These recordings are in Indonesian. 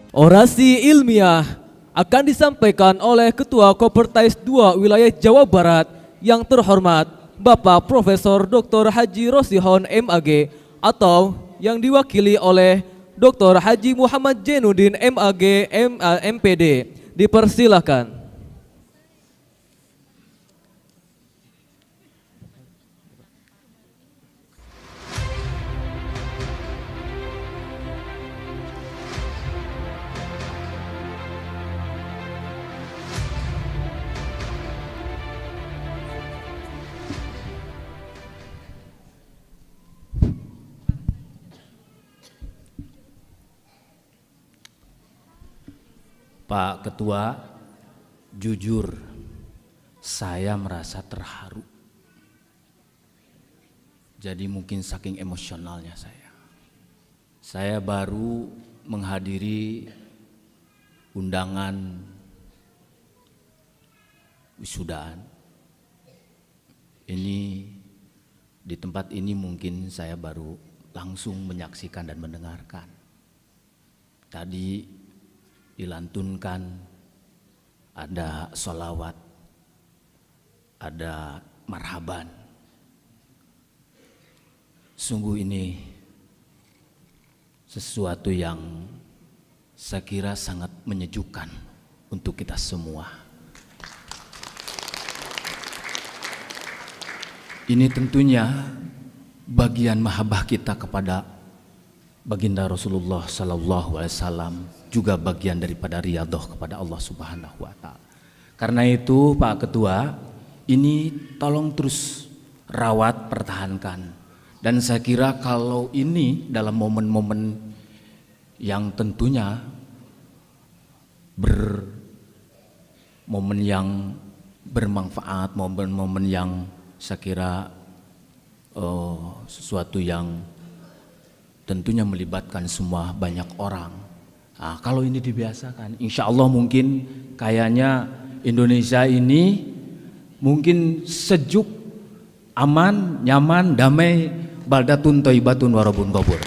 Orasi ilmiah akan disampaikan oleh Ketua Kopertais 2 Wilayah Jawa Barat yang terhormat Bapak Profesor Dr. Haji Rosihon MAG atau yang diwakili oleh Dr. Haji Muhammad Jainuddin MAG MPD. Dipersilakan. Pak Ketua, jujur saya merasa terharu. Jadi mungkin saking emosionalnya saya baru menghadiri undangan wisudaan. Ini di tempat ini mungkin saya baru langsung menyaksikan dan mendengarkan. Tadi dilantunkan, ada sholawat, ada marhaban. Sungguh ini sesuatu yang saya kira sangat menyejukkan untuk kita semua. Ini tentunya bagian mahabbah kita kepada baginda Rasulullah Sallallahu Alaihi Wasallam, juga bagian daripada riyadhah kepada Allah Subhanahu Wa Taala. Karena itu Pak Ketua, ini tolong terus rawat, pertahankan. Dan saya kira kalau ini dalam momen-momen yang tentunya momen yang bermanfaat, momen-momen yang saya kira sesuatu yang tentunya melibatkan semua banyak orang. Nah, kalau ini dibiasakan, insya Allah mungkin kayaknya Indonesia ini mungkin sejuk, aman, nyaman, damai, baldatun thayyibatun warabun ghafur.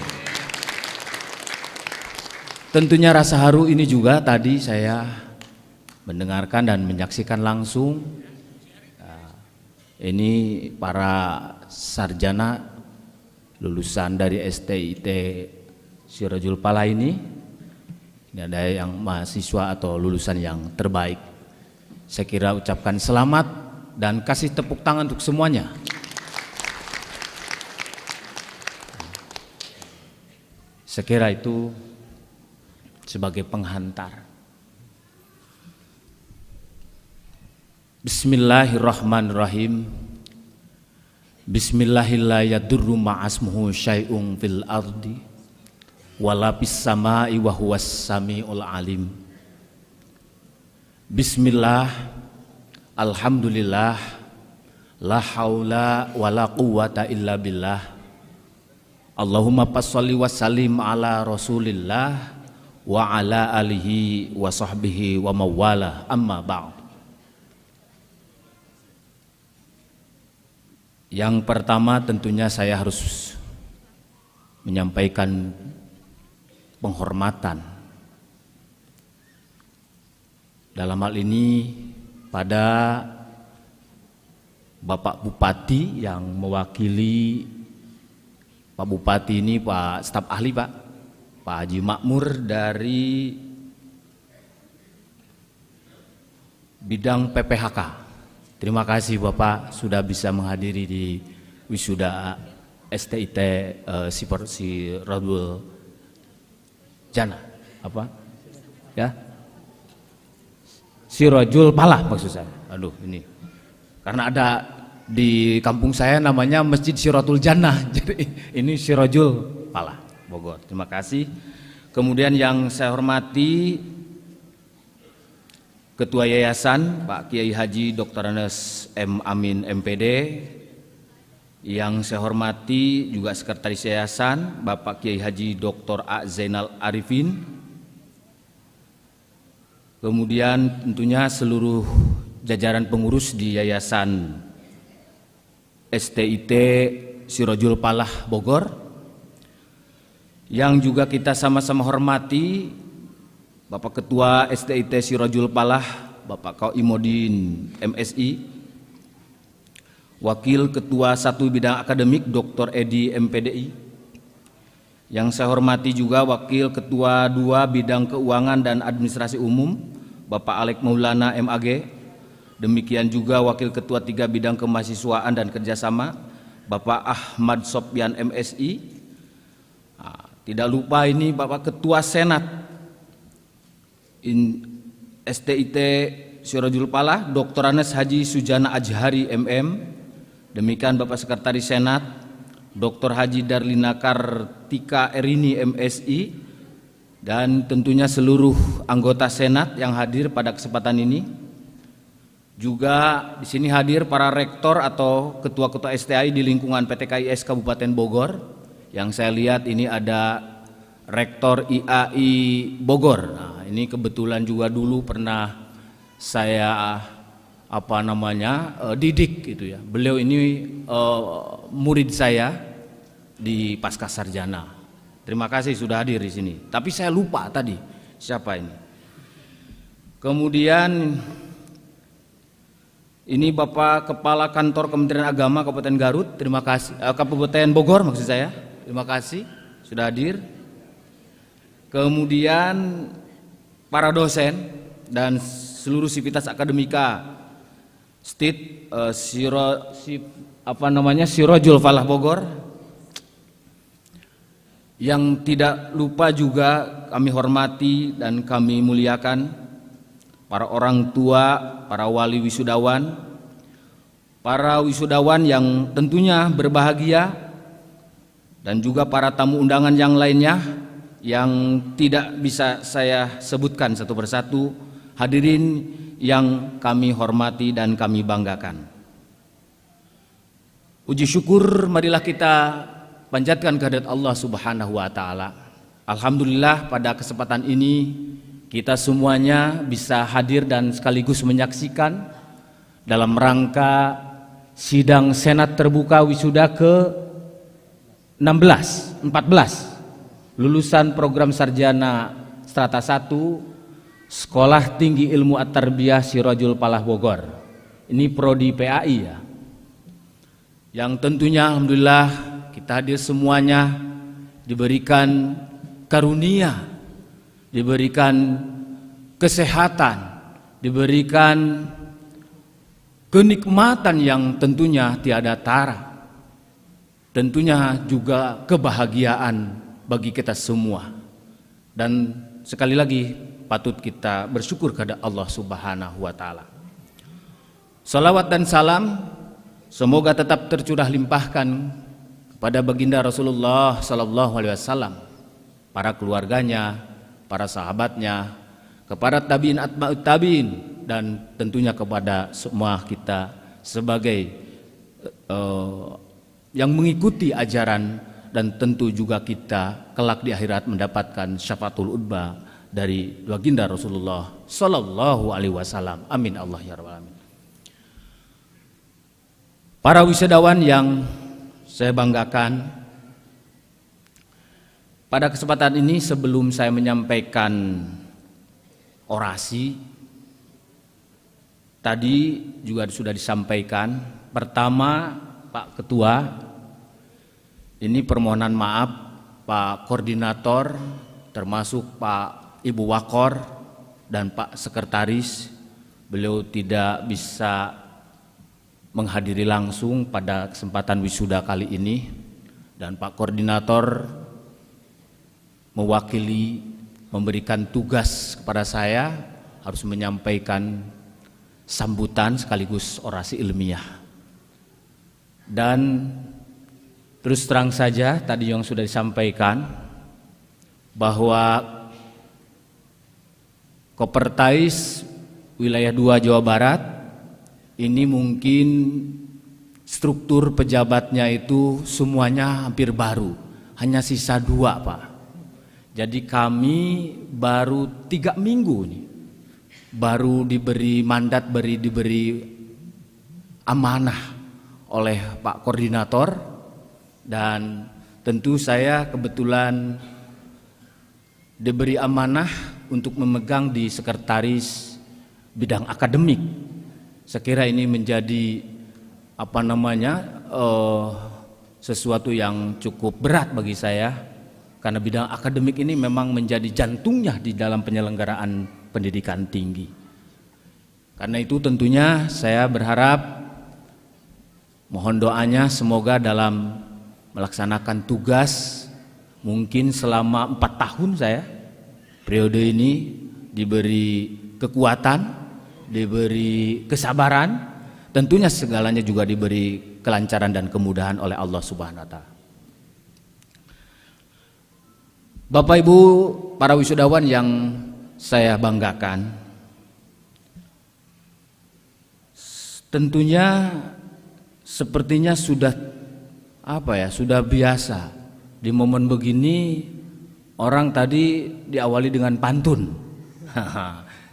Tentunya rasa haru ini juga tadi saya mendengarkan dan menyaksikan langsung. Ini para sarjana lulusan dari STIT Sirajul Falah ini ada yang mahasiswa atau lulusan yang terbaik. Saya kira ucapkan selamat dan kasih tepuk tangan untuk semuanya. Saya kira itu sebagai penghantar. Bismillahirrahmanirrahim. Bismillahirrahmanirrahim. Ma'asmuhu syai'un fil ardi wala bis sama'i wa huwas sami'ul alim. Bismillah, alhamdulillah, la haula wala quwwata illa billah. Allahumma passalli wa sallim ala rasulillah wa ala alihi wa sahbihi wa mawala, amma ba'd. Yang pertama tentunya saya harus menyampaikan penghormatan. Dalam hal ini pada Bapak Bupati yang mewakili Pak Bupati ini, Pak staf ahli Pak Haji Makmur dari bidang PPHK. Terima kasih Bapak sudah bisa menghadiri di wisuda STIT Sirajul Jannah, apa? Ya, Sirajul Falah maksud saya. Aduh ini, karena ada di kampung saya namanya Masjid Siratul Jannah, jadi ini Sirajul Falah Bogor. Terima kasih. Kemudian yang saya hormati Ketua Yayasan Pak Kiai Haji Dr. Anas M. Amin MPD, yang saya hormati juga Sekretaris Yayasan Bapak Kiai Haji Dr. A. Zainal Arifin, kemudian tentunya seluruh jajaran pengurus di Yayasan STIT Sirajul Falah Bogor, yang juga kita sama-sama hormati Bapak Ketua STIT Sirajul Falah, Bapak Qaimudin MSI, Wakil Ketua 1 Bidang Akademik Dr. Edi MPDI, yang saya hormati juga Wakil Ketua 2 Bidang Keuangan dan Administrasi Umum Bapak Alek Maulana MAG, demikian juga Wakil Ketua 3 Bidang Kemahasiswaan dan Kerjasama Bapak Ahmad Sopyan MSI. Tidak lupa ini Bapak Ketua Senat STIT Sirajul Falah Dr. Anes Haji Sujana Ajhari MM, demikian Bapak Sekretaris Senat Dr. Haji Darlina Kartika Erini MSI, dan tentunya seluruh anggota Senat yang hadir pada kesempatan ini. Juga di sini hadir para rektor atau ketua-ketua STI di lingkungan PT KIS Kabupaten Bogor. Yang saya lihat ini ada Rektor IAI Bogor. Nah, ini kebetulan juga dulu pernah saya didik gitu ya. Beliau ini murid saya di Pascasarjana. Terima kasih sudah hadir di sini. Tapi saya lupa tadi siapa ini. Kemudian ini Bapak Kepala Kantor Kementerian Agama Kabupaten Garut, terima kasih. Kabupaten Bogor maksud saya, terima kasih sudah hadir. Kemudian para dosen dan seluruh sivitas akademika Sirajul Falah Bogor. Yang tidak lupa juga kami hormati dan kami muliakan para orang tua, para wali wisudawan, para wisudawan yang tentunya berbahagia, dan juga para tamu undangan yang lainnya yang tidak bisa saya sebutkan satu persatu. Hadirin yang kami hormati dan kami banggakan. Puji syukur marilah kita panjatkan kehadirat Allah Subhanahu wa taala. Alhamdulillah pada kesempatan ini kita semuanya bisa hadir dan sekaligus menyaksikan dalam rangka sidang Senat Terbuka Wisuda ke-14 lulusan program sarjana strata 1 Sekolah Tinggi Ilmu At-Tarbiyah Sirajul Falah Bogor. Ini prodi PAI ya. Yang tentunya alhamdulillah kita hadir semuanya diberikan karunia, diberikan kesehatan, diberikan kenikmatan yang tentunya tiada tara, tentunya juga kebahagiaan bagi kita semua. Dan sekali lagi patut kita bersyukur kepada Allah Subhanahu wa taala. Salawat dan salam semoga tetap tercurah limpahkan kepada baginda Rasulullah sallallahu alaihi wasallam, para keluarganya, para sahabatnya, kepada tabiin atba'ut tabiin, dan tentunya kepada semua kita sebagai yang mengikuti ajaran, dan tentu juga kita kelak di akhirat mendapatkan syafaatul udba dari baginda Rasulullah sallallahu alaihi wasallam. Amin Allah ya rabbal alamin. Para wisudawan yang saya banggakan, pada kesempatan ini sebelum saya menyampaikan orasi, tadi juga sudah disampaikan. Pertama, Pak Ketua, ini permohonan maaf Pak Koordinator, termasuk Pak Ibu Wakor dan Pak Sekretaris, beliau tidak bisa menghadiri langsung pada kesempatan wisuda kali ini, dan Pak Koordinator mewakili memberikan tugas kepada saya harus menyampaikan sambutan sekaligus orasi ilmiah. Dan terus terang saja tadi yang sudah disampaikan bahwa Kopertais wilayah 2 Jawa Barat ini mungkin struktur pejabatnya itu semuanya hampir baru, hanya sisa 2 Pak. Jadi kami baru 3 minggu nih, baru diberi mandat, diberi amanah oleh Pak Koordinator, dan tentu saya kebetulan diberi amanah untuk memegang di sekretaris bidang akademik. Saya kira ini menjadi sesuatu yang cukup berat bagi saya, karena bidang akademik ini memang menjadi jantungnya di dalam penyelenggaraan pendidikan tinggi. Karena itu tentunya saya berharap, mohon doanya semoga dalam melaksanakan tugas, mungkin selama 4 tahun saya periode ini diberi kekuatan, diberi kesabaran, tentunya segalanya juga diberi kelancaran dan kemudahan oleh Allah Subhanahu wa Ta'ala. Bapak Ibu para wisudawan yang saya banggakan, tentunya sepertinya sudah sudah biasa di momen begini orang tadi diawali dengan pantun.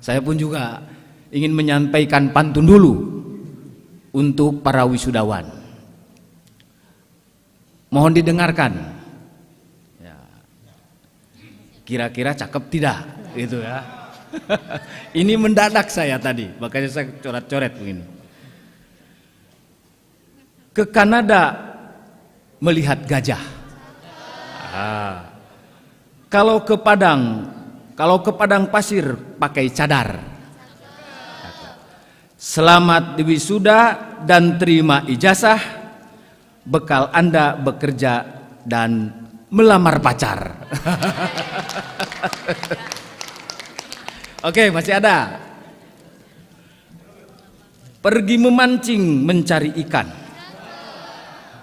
Saya pun juga ingin menyampaikan pantun dulu untuk para wisudawan. Mohon didengarkan. Ya. Kira-kira cakep tidak? Gitu ya. Ini mendadak saya tadi, makanya saya coret-coret begini. Ke Kanada melihat gajah. Kalau ke padang pasir pakai cadar. Selamat diwisuda dan terima ijazah, bekal Anda bekerja dan melamar pacar. Oke, masih ada. Pergi memancing mencari ikan.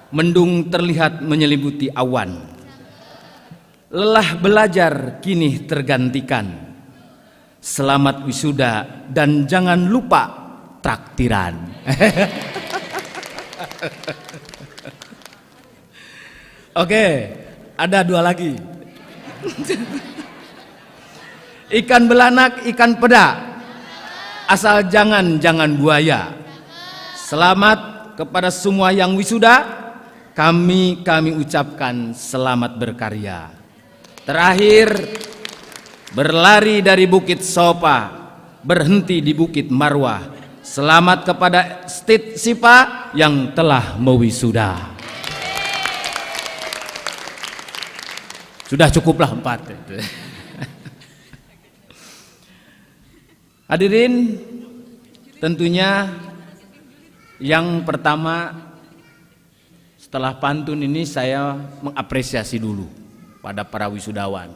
Mendung terlihat menyelimuti awan. Lelah belajar kini tergantikan. Selamat wisuda dan jangan lupa traktiran. Oke, ada 2 lagi. Ikan belanak, ikan peda, asal jangan buaya. Selamat kepada semua yang wisuda, kami ucapkan selamat berkarya. Terakhir, berlari dari Bukit Sopa, berhenti di Bukit Marwah. Selamat kepada Stit Sipa yang telah mewisuda. Sudah cukuplah 4. Hadirin, tentunya yang pertama setelah pantun ini saya mengapresiasi dulu pada para wisudawan.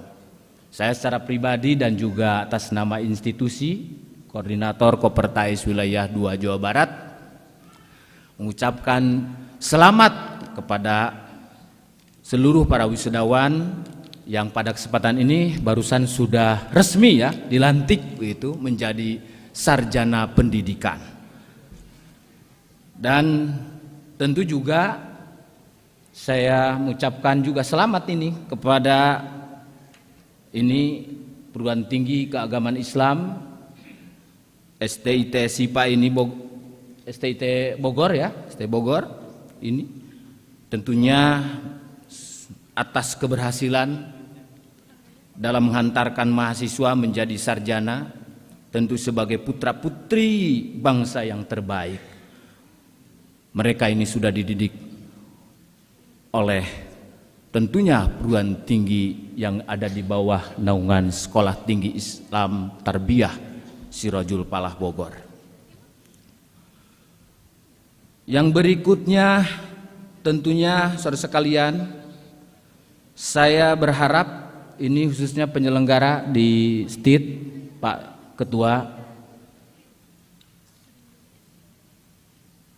Saya secara pribadi dan juga atas nama institusi Koordinator Kopertais Wilayah 2 Jawa Barat mengucapkan selamat kepada seluruh para wisudawan yang pada kesempatan ini barusan sudah resmi ya dilantik begitu menjadi sarjana pendidikan. Dan tentu juga saya mengucapkan juga selamat ini kepada perguruan tinggi keagamaan Islam STIT SIPA ini STIT Bogor ya, STIT Bogor ini tentunya atas keberhasilan dalam menghantarkan mahasiswa menjadi sarjana, tentu sebagai putra-putri bangsa yang terbaik. Mereka ini sudah dididik oleh tentunya perguruan tinggi yang ada di bawah naungan Sekolah Tinggi Islam Tarbiyah Sirajul Falah Bogor. Yang berikutnya tentunya saudara sekalian, saya berharap ini khususnya penyelenggara di STIT, Pak Ketua,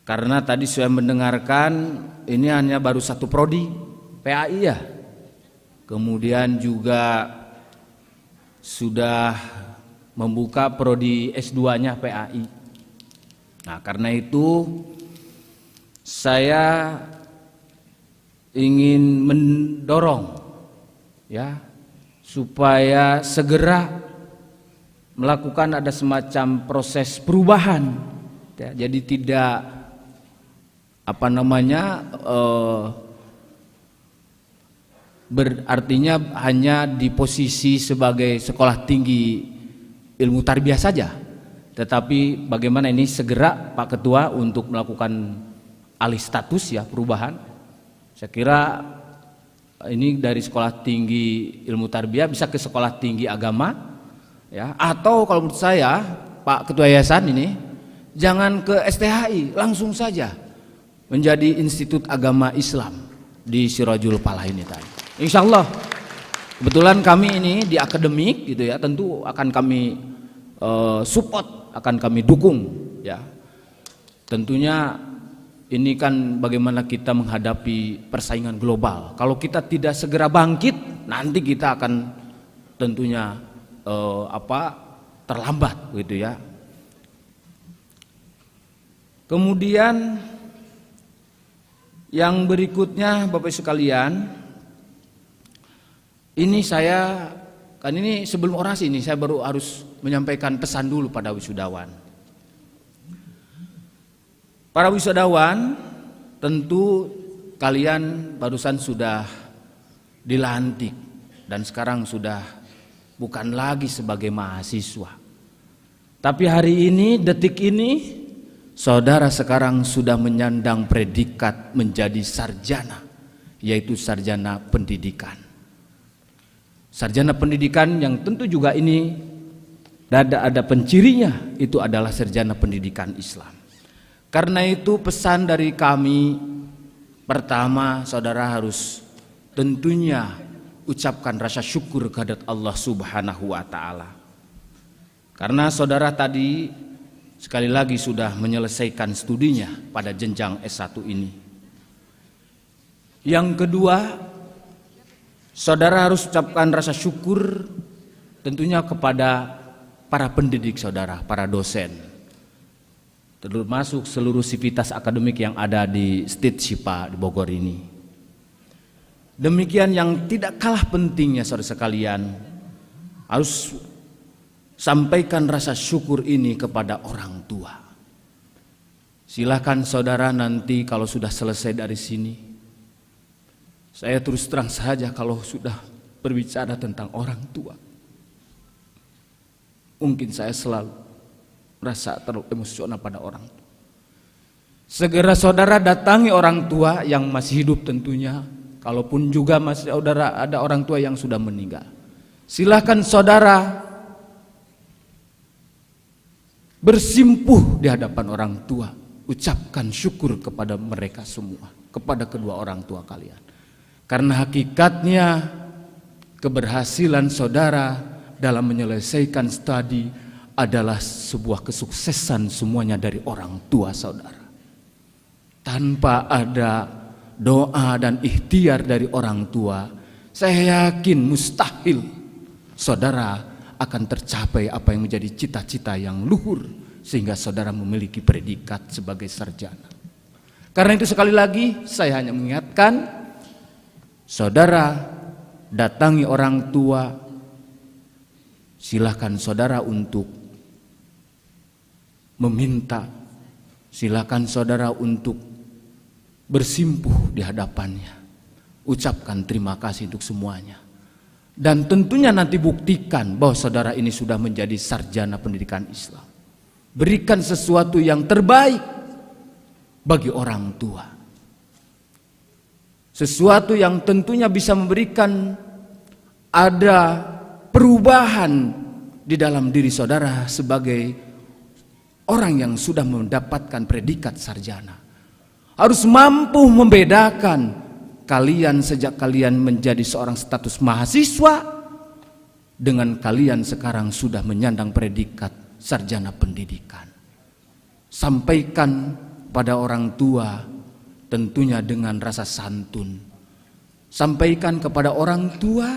karena tadi saya mendengarkan ini hanya baru 1 prodi PAI ya, kemudian juga sudah membuka prodi S2-nya PAI. Nah, karena itu saya ingin mendorong ya supaya segera melakukan ada semacam proses perubahan ya, jadi tidak berartinya hanya di posisi sebagai sekolah tinggi ilmu tarbiyah saja. Tetapi bagaimana ini segera Pak Ketua untuk melakukan alih status ya, perubahan. Saya kira ini dari sekolah tinggi ilmu tarbiyah bisa ke sekolah tinggi agama ya, atau kalau menurut saya Pak Ketua Yayasan ini jangan ke STHI, langsung saja menjadi Institut Agama Islam di Sirajul Falah ini tadi. Insya Allah kebetulan kami ini di akademik gitu ya, tentu akan kami support, akan kami dukung ya. Tentunya ini kan bagaimana kita menghadapi persaingan global. Kalau kita tidak segera bangkit, nanti kita akan tentunya terlambat gitu ya. Kemudian yang berikutnya Bapak Ibu sekalian, ini saya kan ini sebelum orasi ini saya baru harus menyampaikan pesan dulu pada wisudawan. Para wisudawan, tentu kalian barusan sudah dilantik dan sekarang sudah bukan lagi sebagai mahasiswa. Tapi hari ini, detik ini, saudara sekarang sudah menyandang predikat menjadi sarjana, yaitu sarjana pendidikan. Sarjana pendidikan yang tentu juga ini ada pencirinya, itu adalah sarjana pendidikan Islam. Karena itu pesan dari kami, pertama saudara harus tentunya ucapkan rasa syukur kehadirat Allah Subhanahu wa Ta'ala. Karena saudara tadi sekali lagi sudah menyelesaikan studinya pada jenjang S1 ini. Yang kedua, saudara harus ucapkan rasa syukur tentunya kepada para pendidik saudara, para dosen, termasuk seluruh sivitas akademik yang ada di Stit Sipa di Bogor ini. Demikian yang tidak kalah pentingnya saudara sekalian, harus sampaikan rasa syukur ini kepada orang tua. Silakan saudara nanti kalau sudah selesai dari sini, saya terus terang saja kalau sudah berbicara tentang orang tua, mungkin saya selalu merasa terlalu emosional pada orang tua. Segera saudara datangi orang tua yang masih hidup tentunya, kalaupun juga masih saudara ada orang tua yang sudah meninggal. Silakan saudara bersimpuh di hadapan orang tua, ucapkan syukur kepada mereka semua, kepada kedua orang tua kalian. Karena hakikatnya keberhasilan saudara dalam menyelesaikan studi adalah sebuah kesuksesan semuanya dari orang tua saudara. Tanpa ada doa dan ikhtiar dari orang tua, saya yakin mustahil saudara akan tercapai apa yang menjadi cita-cita yang luhur sehingga saudara memiliki predikat sebagai sarjana. Karena itu sekali lagi saya hanya mengingatkan saudara datangi orang tua, silakan saudara untuk meminta, silakan saudara untuk bersimpuh di hadapannya, ucapkan terima kasih untuk semuanya, dan tentunya nanti buktikan bahwa saudara ini sudah menjadi sarjana pendidikan Islam. Berikan sesuatu yang terbaik bagi orang tua, sesuatu yang tentunya bisa memberikan ada perubahan di dalam diri saudara sebagai orang yang sudah mendapatkan predikat sarjana. Harus mampu membedakan kalian sejak kalian menjadi seorang status mahasiswa dengan kalian sekarang sudah menyandang predikat sarjana pendidikan. Sampaikan pada orang tua tentunya dengan rasa santun. Sampaikan kepada orang tua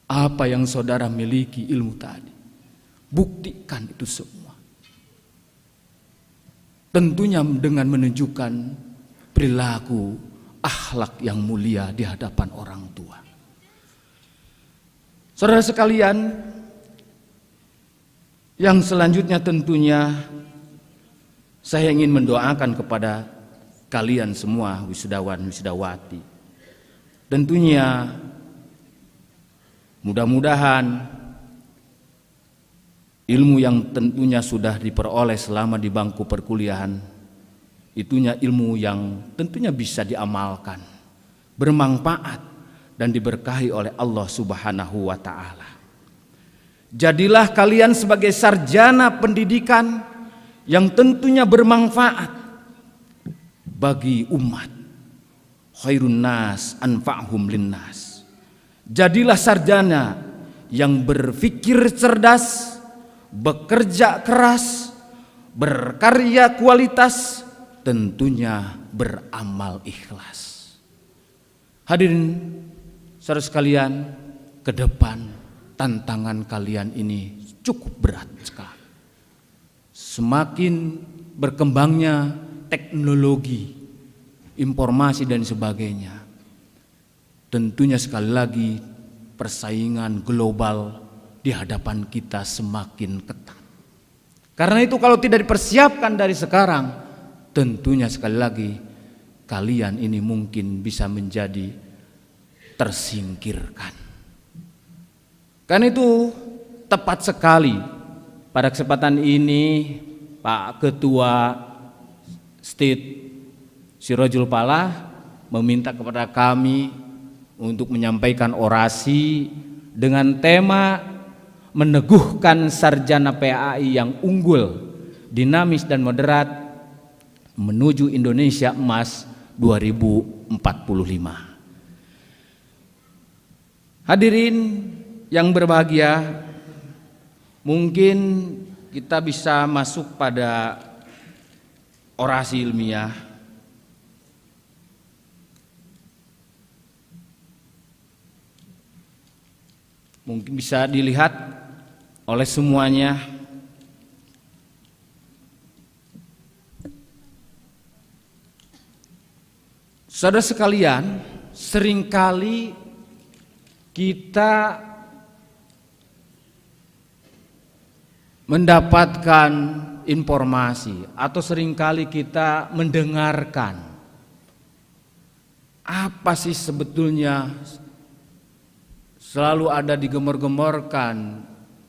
apa yang saudara miliki ilmu tadi. Buktikan itu semua. Tentunya dengan menunjukkan perilaku akhlak yang mulia di hadapan orang tua. Saudara sekalian, yang selanjutnya tentunya saya ingin mendoakan kepada kalian semua wisudawan wisudawati. Tentunya mudah-mudahan ilmu yang tentunya sudah diperoleh selama di bangku perkuliahan, itunya ilmu yang tentunya bisa diamalkan, bermanfaat dan diberkahi oleh Allah Subhanahu wa Ta'ala. Jadilah kalian sebagai sarjana pendidikan yang tentunya bermanfaat bagi umat. Khairun nas anfa'hum linnas. Jadilah sarjana yang berpikir cerdas, bekerja keras, berkarya kualitas, tentunya beramal ikhlas. Hadirin saudara sekalian, ke depan tantangan kalian ini cukup berat sekali. Semakin berkembangnya teknologi, informasi dan sebagainya, tentunya sekali lagi persaingan global di hadapan kita semakin ketat. Karena itu kalau tidak dipersiapkan dari sekarang, tentunya sekali lagi kalian ini mungkin bisa menjadi tersingkirkan. Karena itu tepat sekali pada kesempatan ini Pak Ketua State Sirojul Falah meminta kepada kami untuk menyampaikan orasi dengan tema meneguhkan sarjana PAI yang unggul, dinamis dan moderat menuju Indonesia Emas 2045. Hadirin yang berbahagia, mungkin kita bisa masuk pada orasi ilmiah. Mungkin bisa dilihat oleh semuanya. Saudara sekalian, seringkali kita mendapatkan informasi atau seringkali kita mendengarkan apa sih sebetulnya selalu ada digemor-gemorkan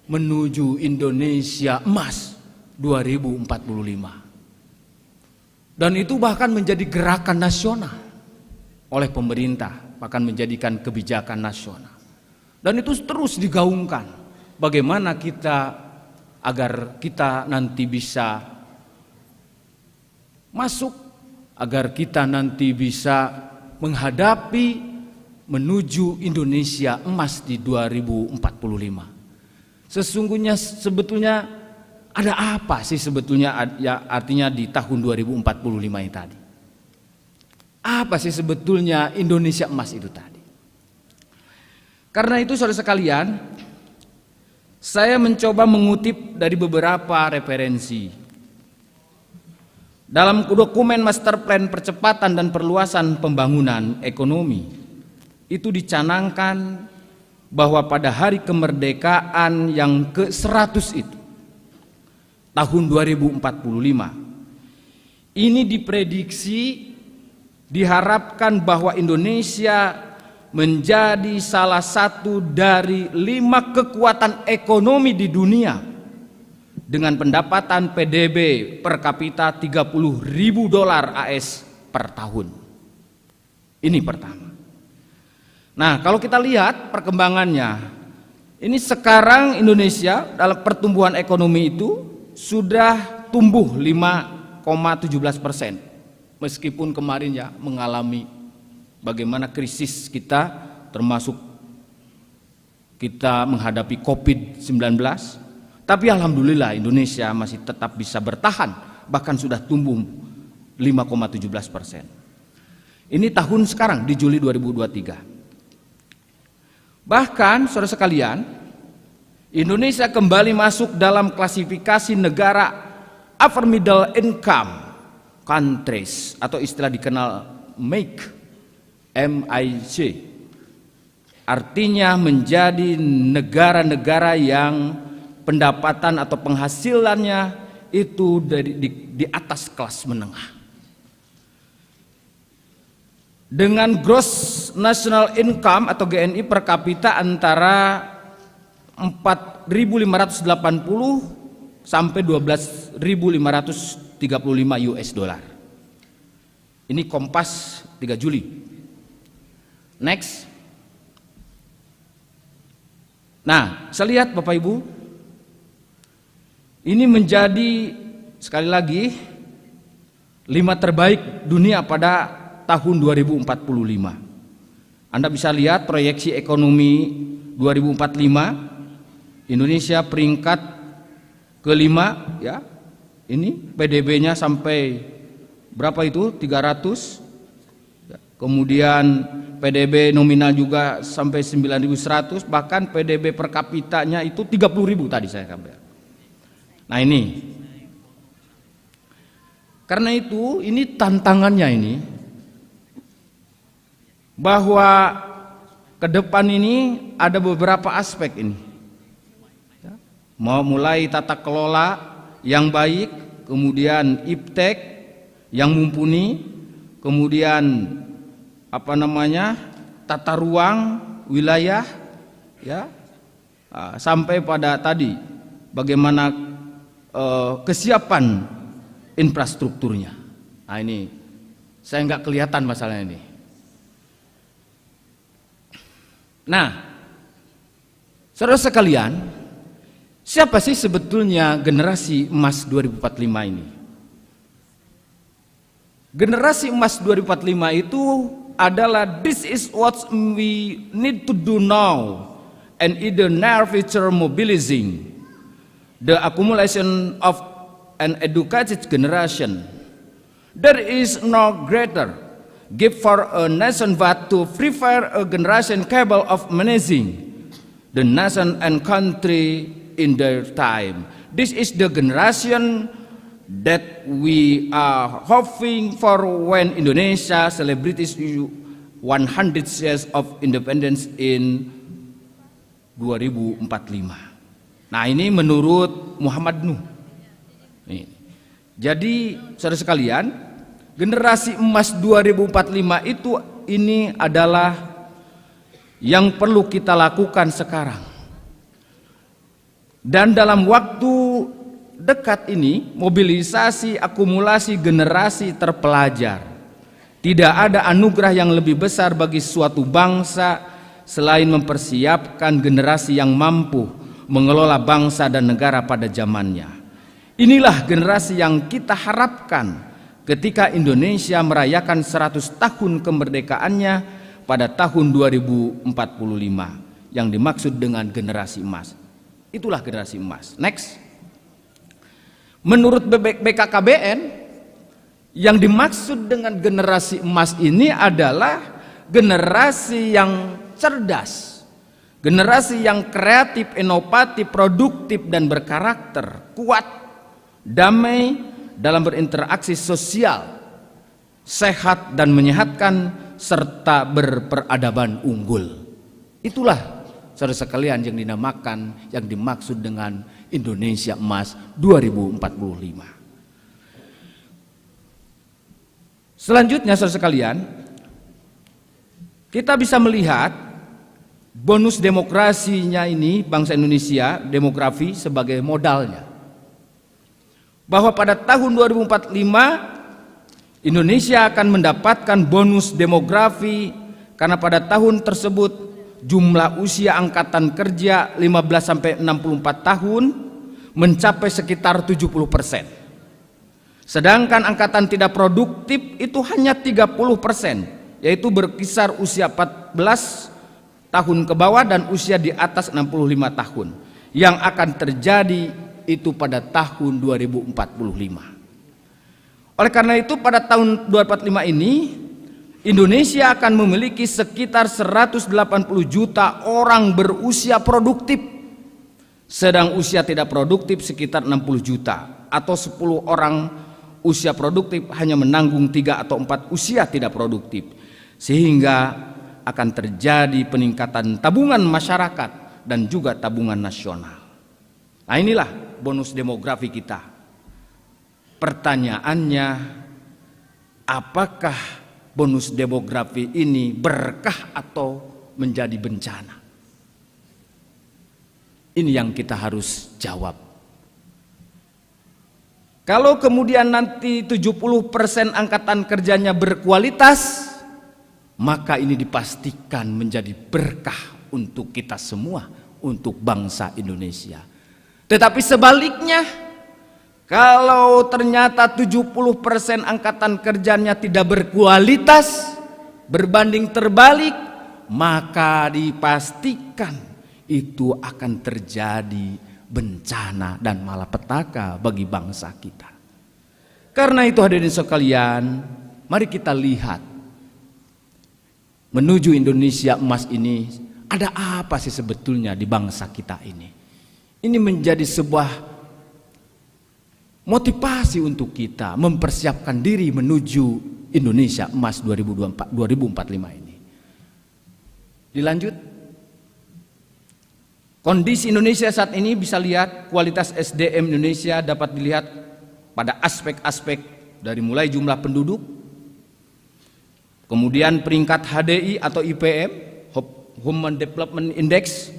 menuju Indonesia Emas 2045. Dan itu bahkan menjadi gerakan nasional oleh pemerintah, bahkan menjadikan kebijakan nasional. Dan itu terus digaungkan. Bagaimana kita agar kita nanti bisa masuk, agar kita nanti bisa menghadapi menuju Indonesia Emas di 2045. Sebetulnya ada apa sih sebetulnya ya, artinya di tahun 2045 ini tadi? Apa sih sebetulnya Indonesia Emas itu tadi? Karena itu saudara sekalian, saya mencoba mengutip dari beberapa referensi. Dalam dokumen Master Plan Percepatan dan Perluasan Pembangunan Ekonomi, itu dicanangkan bahwa pada hari kemerdekaan yang ke-100 itu, tahun 2045, ini diprediksi diharapkan bahwa Indonesia menjadi salah satu dari 5 kekuatan ekonomi di dunia dengan pendapatan PDB per kapita $30.000 AS per tahun. Ini pertama. Nah, kalau kita lihat perkembangannya, ini sekarang Indonesia dalam pertumbuhan ekonomi itu sudah tumbuh 5,17%, meskipun kemarin ya mengalami bagaimana krisis kita, termasuk kita menghadapi COVID-19, tapi alhamdulillah Indonesia masih tetap bisa bertahan, bahkan sudah tumbuh 5,17%. Ini tahun sekarang di Juli 2023. Bahkan saudara sekalian, Indonesia kembali masuk dalam klasifikasi negara upper middle income countries atau istilah dikenal MIC, artinya menjadi negara-negara yang pendapatan atau penghasilannya itu di atas kelas menengah. Dengan gross national income atau GNI per kapita antara 4.580 sampai 12.535 US dollar. Ini Kompas 3 Juli. Next. Nah, saya lihat Bapak Ibu, ini menjadi sekali lagi 5 terbaik dunia pada tahun 2045. Anda bisa lihat proyeksi ekonomi 2045, Indonesia peringkat kelima, ya. Ini PDB-nya sampai berapa itu? 300. Kemudian PDB nominal juga sampai 9.100, bahkan PDB per kapitanya itu 30.000 tadi saya kabar. Nah ini, karena itu ini tantangannya ini, bahwa ke depan ini ada beberapa aspek ini. Mau mulai tata kelola yang baik, kemudian iptek yang mumpuni, kemudian tata ruang wilayah, ya, sampai pada tadi bagaimana kesiapan infrastrukturnya. Nah ini saya nggak kelihatan masalahnya ini. Nah, saudara sekalian, siapa sih sebetulnya generasi emas 2045 ini? Generasi emas 2045 itu adalah this is what we need to do now and in the near future mobilizing the accumulation of an educated generation. There is no greater gift for a nation but to prepare a generation capable of managing the nation and country in their time. This is the generation that we are hoping for when Indonesia celebrates 100 years of independence in 2045. Nah ini menurut Muhammad Nuh. Jadi saudara sekalian, generasi emas 2045 itu ini adalah yang perlu kita lakukan sekarang. Dan dalam waktu dekat ini, mobilisasi akumulasi generasi terpelajar. Tidak ada anugerah yang lebih besar bagi suatu bangsa selain mempersiapkan generasi yang mampu mengelola bangsa dan negara pada zamannya. Inilah generasi yang kita harapkan ketika Indonesia merayakan 100 tahun kemerdekaannya pada tahun 2045 yang dimaksud dengan generasi emas. Itulah generasi emas. Next. Menurut BKKBN, yang dimaksud dengan generasi emas ini adalah generasi yang cerdas, generasi yang kreatif, inovatif, produktif dan berkarakter, kuat, damai dalam berinteraksi sosial, sehat dan menyehatkan serta berperadaban unggul. Itulah saudara sekalian yang dinamakan, yang dimaksud dengan Indonesia Emas 2045. Selanjutnya saudara sekalian, kita bisa melihat bonus demokrasinya ini bangsa Indonesia, demografi sebagai modalnya. Bahwa pada tahun 2045 Indonesia akan mendapatkan bonus demografi karena pada tahun tersebut jumlah usia angkatan kerja 15 sampai 64 tahun mencapai sekitar 70%. Sedangkan angkatan tidak produktif itu hanya 30%, yaitu berkisar usia 14 tahun ke bawah dan usia di atas 65 tahun. Yang akan terjadi itu pada tahun 2045. Oleh karena itu pada tahun 2045 ini Indonesia akan memiliki sekitar 180 juta orang berusia produktif. Sedang usia tidak produktif sekitar 60 juta, atau 10 orang usia produktif hanya menanggung 3 atau 4 usia tidak produktif, sehingga akan terjadi peningkatan tabungan masyarakat dan juga tabungan nasional. Nah inilah bonus demografi kita. Pertanyaannya, apakah bonus demografi ini berkah atau menjadi bencana? Ini yang kita harus jawab. Kalau kemudian nanti 70% angkatan kerjanya berkualitas, maka ini dipastikan menjadi berkah untuk kita semua, untuk bangsa Indonesia. Tetapi sebaliknya, kalau ternyata 70% angkatan kerjanya tidak berkualitas, berbanding terbalik, maka dipastikan itu akan terjadi bencana dan malapetaka bagi bangsa kita. Karena itu hadirin sekalian, mari kita lihat menuju Indonesia emas ini, ada apa sih sebetulnya di bangsa kita ini. Ini menjadi sebuah motivasi untuk kita mempersiapkan diri menuju Indonesia emas 2045 ini. Dilanjut. Kondisi Indonesia saat ini bisa lihat kualitas SDM Indonesia dapat dilihat pada aspek-aspek dari mulai jumlah penduduk, kemudian peringkat HDI atau IPM, Human Development Index,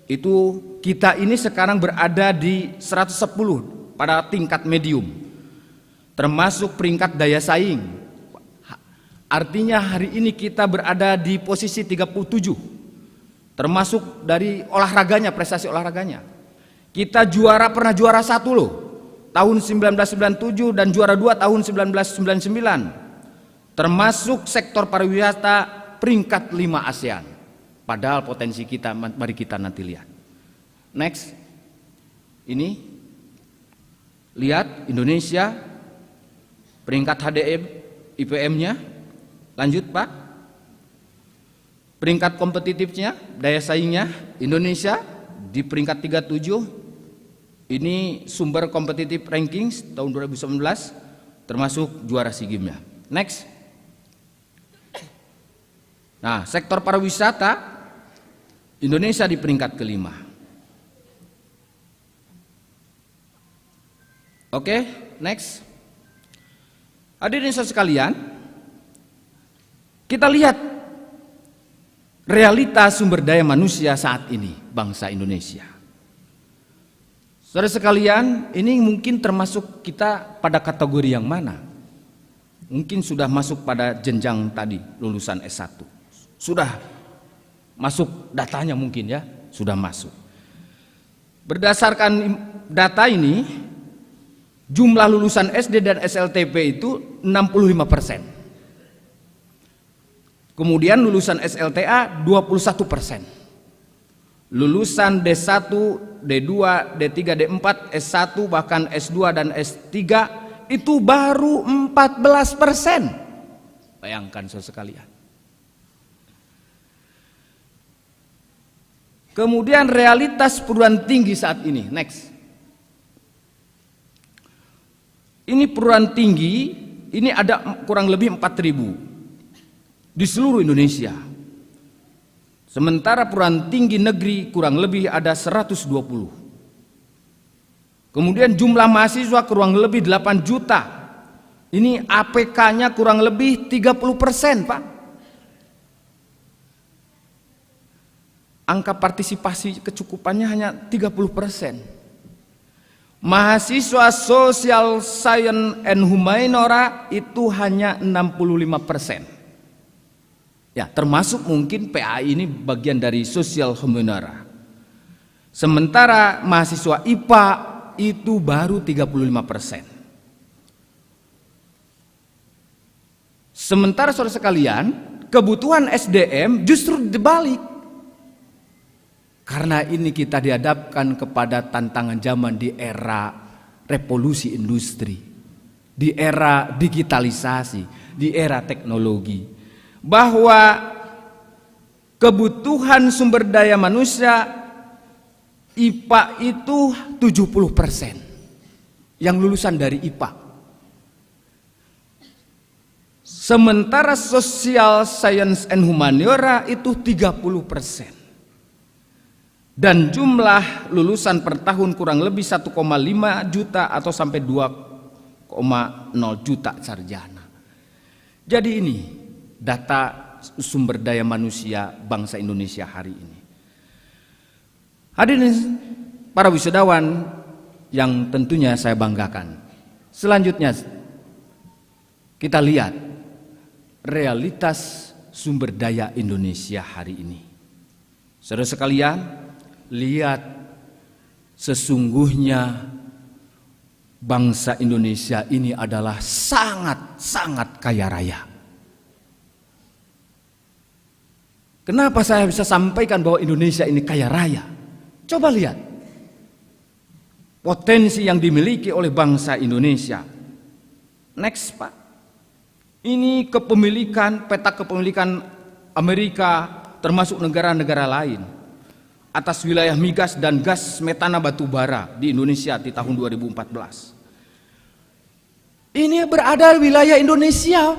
itu kita ini sekarang berada di 110 pada tingkat medium, termasuk peringkat daya saing. Artinya hari ini kita berada di posisi 37. Termasuk dari olahraganya, prestasi olahraganya. Kita pernah juara 1 loh, tahun 1997 dan juara 2 tahun 1999. Termasuk sektor pariwisata peringkat 5 ASEAN. Padahal potensi kita, mari kita nanti lihat. Next, ini lihat Indonesia peringkat HDM IPM-nya. Lanjut Pak. Peringkat kompetitifnya, daya saingnya, Indonesia di peringkat 37. Ini sumber kompetitif rankings tahun 2019, termasuk juara SEA Games-nya. Next. Nah, sektor pariwisata, Indonesia di peringkat kelima. Oke, next. Hadirin sekalian, kita lihat realita sumber daya manusia saat ini bangsa Indonesia. Saudara sekalian, ini mungkin termasuk kita pada kategori yang mana? Mungkin sudah masuk pada jenjang tadi lulusan S1. Sudah masuk datanya mungkin ya, sudah masuk. Berdasarkan data ini, jumlah lulusan SD dan SLTP itu 65%. Kemudian lulusan SLTA 21%. Lulusan D1, D2, D3, D4, S1 bahkan S2 dan S3 itu baru 14%. Bayangkan saudara sekalian. Kemudian realitas perguruan tinggi saat ini. Next. Ini perguruan tinggi, ini ada kurang lebih 4.000 di seluruh Indonesia. Sementara perguruan tinggi negeri kurang lebih ada 120. Kemudian jumlah mahasiswa kurang lebih 8 juta. Ini APK-nya kurang lebih 30%, Pak. Angka partisipasi kecukupannya hanya 30%. Mahasiswa Social Science and Humaniora itu hanya 65%. Ya, termasuk mungkin PAI ini bagian dari Social Humaniora. Sementara mahasiswa IPA itu baru 35%. Sementara saudara sekalian, kebutuhan SDM justru dibalik. Karena ini kita dihadapkan kepada tantangan zaman di era revolusi industri, di era digitalisasi, di era teknologi. Bahwa kebutuhan sumber daya manusia IPA itu 70% yang lulusan dari IPA. Sementara Social Science and Humaniora itu 30%. Dan jumlah lulusan per tahun kurang lebih 1,5 juta atau sampai 2,0 juta sarjana. Jadi ini data sumber daya manusia bangsa Indonesia hari ini. Hadirin para wisudawan yang tentunya saya banggakan. Selanjutnya kita lihat realitas sumber daya Indonesia hari ini. Saudara sekalian, lihat sesungguhnya bangsa Indonesia ini adalah sangat-sangat kaya raya. Kenapa saya bisa sampaikan bahwa Indonesia ini kaya raya? Coba lihat potensi yang dimiliki oleh bangsa Indonesia. Next, Pak. Ini kepemilikan, peta kepemilikan Amerika termasuk negara-negara lain atas wilayah migas dan gas metana batu bara di Indonesia di tahun 2014. Ini berada di wilayah Indonesia,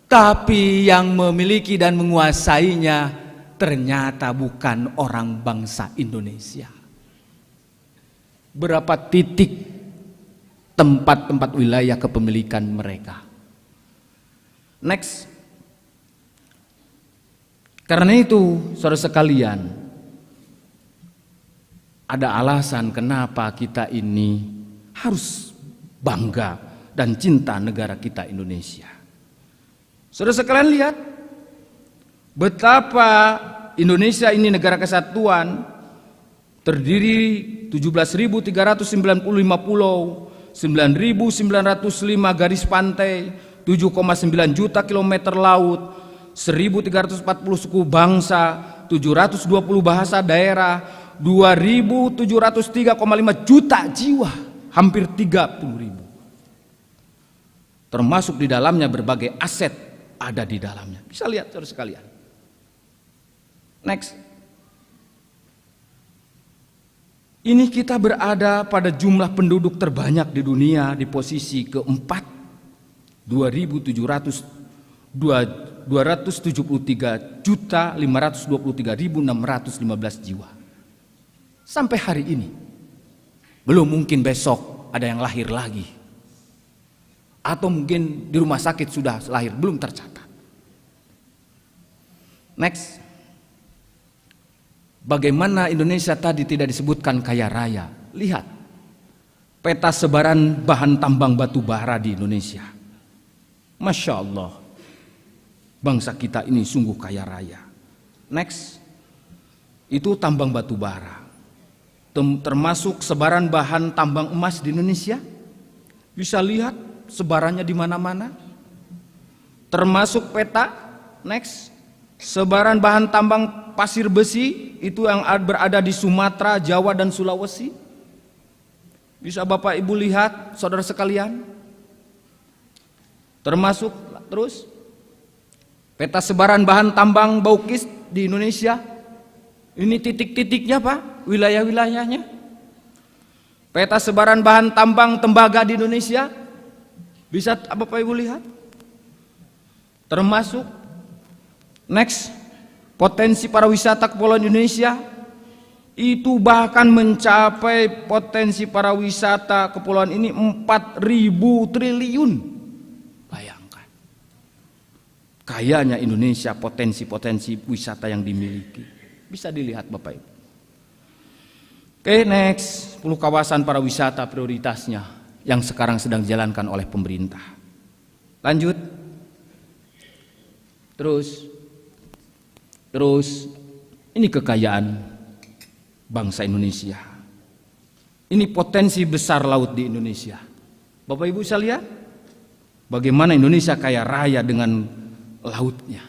tapi yang memiliki dan menguasainya ternyata bukan orang bangsa Indonesia. Berapa titik tempat-tempat wilayah kepemilikan mereka? Next. Karena itu, saudara sekalian, ada alasan kenapa kita ini harus bangga dan cinta negara kita Indonesia. Saudara sekalian lihat betapa Indonesia ini negara kesatuan, terdiri 17.395 pulau, 9.905 garis pantai, 7,9 juta kilometer laut, 1.340 suku bangsa, 720 bahasa daerah, 2.703,5 juta jiwa, hampir 30.000. Termasuk di dalamnya berbagai aset ada di dalamnya. Bisa lihat saudara sekalian. Next. Ini kita berada pada jumlah penduduk terbanyak di dunia di posisi keempat. 273.523.615 jiwa. Sampai hari ini belum mungkin besok ada yang lahir lagi, atau mungkin di rumah sakit sudah lahir, belum tercatat. Next. Bagaimana Indonesia tadi tidak disebutkan kaya raya? Lihat peta sebaran bahan tambang batu bara di Indonesia. Masya Allah, bangsa kita ini sungguh kaya raya. Next, itu tambang batu bara, termasuk sebaran bahan tambang emas di Indonesia. Bisa lihat sebarannya di mana-mana. Termasuk peta. Next, sebaran bahan tambang pasir besi itu yang berada di Sumatera, Jawa dan Sulawesi. Bisa Bapak Ibu lihat, saudara sekalian. Termasuk terus peta sebaran bahan tambang baukis di Indonesia. Ini titik-titiknya Pak, wilayah-wilayahnya. Peta sebaran bahan tambang tembaga di Indonesia. Bisa Bapak Ibu lihat. Termasuk next, potensi pariwisata kepulauan Indonesia itu bahkan mencapai potensi pariwisata kepulauan ini 4.000 triliun. Bayangkan kayanya Indonesia, potensi-potensi wisata yang dimiliki. Bisa dilihat Bapak Ibu. Oke, next, 10 kawasan pariwisata prioritasnya yang sekarang sedang dijalankan oleh pemerintah. Lanjut. Terus ini kekayaan bangsa Indonesia. Ini potensi besar laut di Indonesia. Bapak Ibu bisa lihat bagaimana Indonesia kaya raya dengan lautnya.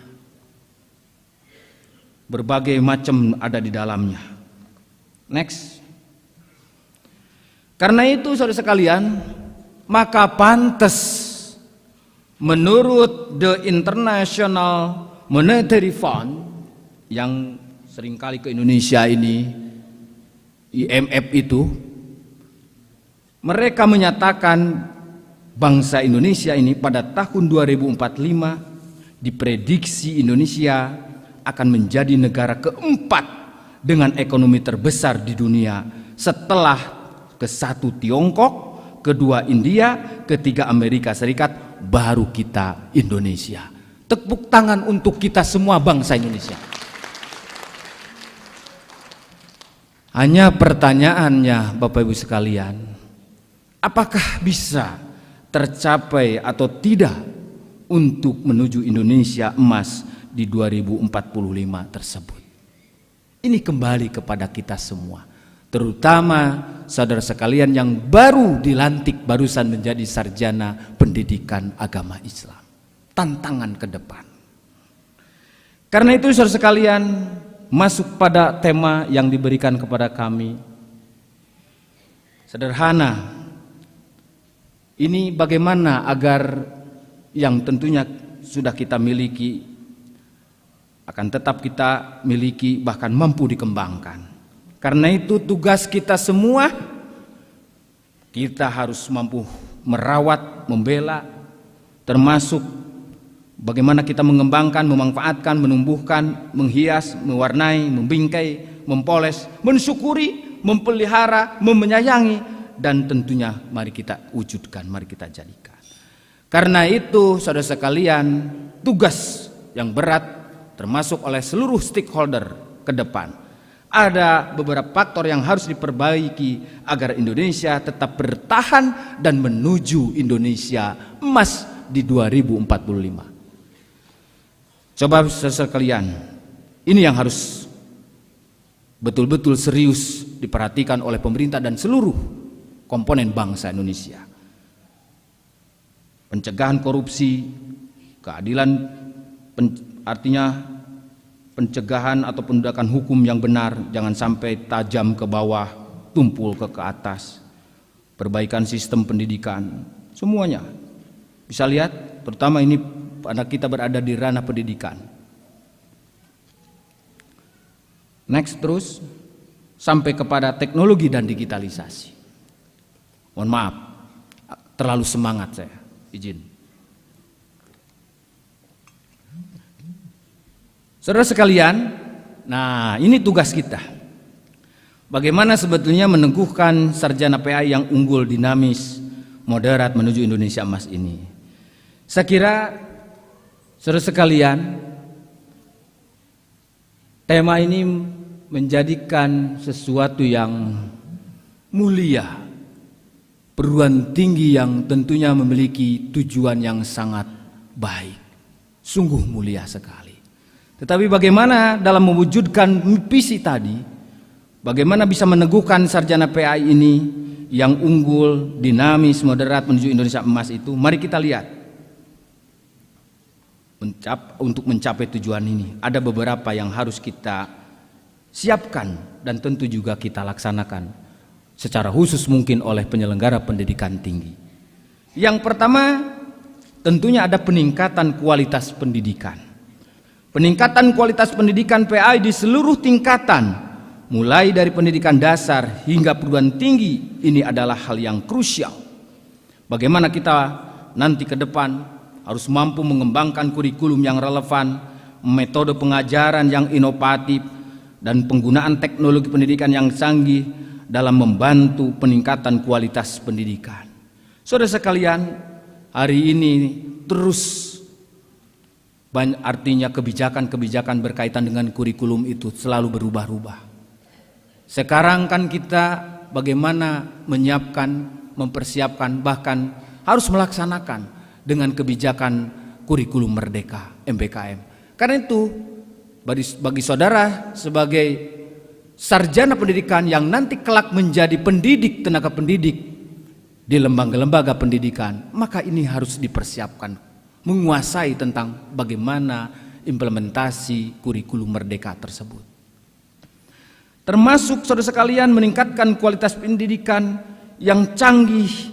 Berbagai macam ada di dalamnya. Next. Karena itu saudara sekalian, maka pantas menurut the International Monetary Fund yang seringkali ke Indonesia ini, IMF itu, mereka menyatakan bangsa Indonesia ini pada tahun 2045 diprediksi Indonesia akan menjadi negara keempat dengan ekonomi terbesar di dunia setelah ke-1 Tiongkok, kedua India, ketiga Amerika Serikat, baru kita Indonesia. Tepuk tangan untuk kita semua bangsa Indonesia. Hanya pertanyaannya Bapak Ibu sekalian, apakah bisa tercapai atau tidak untuk menuju Indonesia emas di 2045 tersebut? Ini kembali kepada kita semua, terutama saudara sekalian yang baru dilantik barusan menjadi sarjana pendidikan agama Islam. Tantangan ke depan. Karena itu saudara sekalian, masuk pada tema yang diberikan kepada kami. Sederhana. Ini bagaimana agar yang tentunya sudah kita miliki akan tetap kita miliki, bahkan mampu dikembangkan. Karena itu tugas kita semua, kita harus mampu merawat, membela, termasuk bagaimana kita mengembangkan, memanfaatkan, menumbuhkan, menghias, mewarnai, membingkai, mempoles, mensyukuri, memelihara, menyayangi, dan tentunya mari kita wujudkan, mari kita jadikan. Karena itu saudara sekalian, tugas yang berat termasuk oleh seluruh stakeholder ke depan. Ada beberapa faktor yang harus diperbaiki agar Indonesia tetap bertahan dan menuju Indonesia emas di 2045. Coba sekalian, ini yang harus betul-betul serius diperhatikan oleh pemerintah dan seluruh komponen bangsa Indonesia. Pencegahan korupsi, keadilan, artinya pencegahan atau penegakan hukum yang benar, jangan sampai tajam ke bawah, tumpul ke atas. Perbaikan sistem pendidikan, semuanya. Bisa lihat, terutama ini pada kita berada di ranah pendidikan. Next terus, sampai kepada teknologi dan digitalisasi. Mohon maaf, terlalu semangat saya, izin. Saudara sekalian, nah ini tugas kita. Bagaimana sebetulnya meneguhkan sarjana PA yang unggul, dinamis, moderat menuju Indonesia emas ini. Saya kira saudara sekalian, tema ini menjadikan sesuatu yang mulia, perguruan tinggi yang tentunya memiliki tujuan yang sangat baik, sungguh mulia sekali. Tetapi bagaimana dalam mewujudkan visi tadi, bagaimana bisa meneguhkan sarjana PA ini yang unggul, dinamis, moderat menuju Indonesia emas itu, mari kita lihat. Untuk mencapai tujuan ini ada beberapa yang harus kita siapkan dan tentu juga kita laksanakan secara khusus mungkin oleh penyelenggara pendidikan tinggi. Yang pertama tentunya ada peningkatan kualitas pendidikan. Peningkatan kualitas pendidikan PA di seluruh tingkatan, mulai dari pendidikan dasar hingga perguruan tinggi, ini adalah hal yang krusial. Bagaimana kita nanti ke depan harus mampu mengembangkan kurikulum yang relevan, metode pengajaran yang inovatif, dan penggunaan teknologi pendidikan yang canggih dalam membantu peningkatan kualitas pendidikan. Saudara sekalian, hari ini terus artinya kebijakan-kebijakan berkaitan dengan kurikulum itu selalu berubah-ubah. Sekarang kan kita bagaimana menyiapkan, mempersiapkan, bahkan harus melaksanakan dengan kebijakan kurikulum merdeka MBKM. Karena itu bagi saudara sebagai sarjana pendidikan yang nanti kelak menjadi pendidik, tenaga pendidik di lembaga-lembaga pendidikan, maka ini harus dipersiapkan, menguasai tentang bagaimana implementasi kurikulum merdeka tersebut. Termasuk saudara sekalian meningkatkan kualitas pendidikan yang canggih,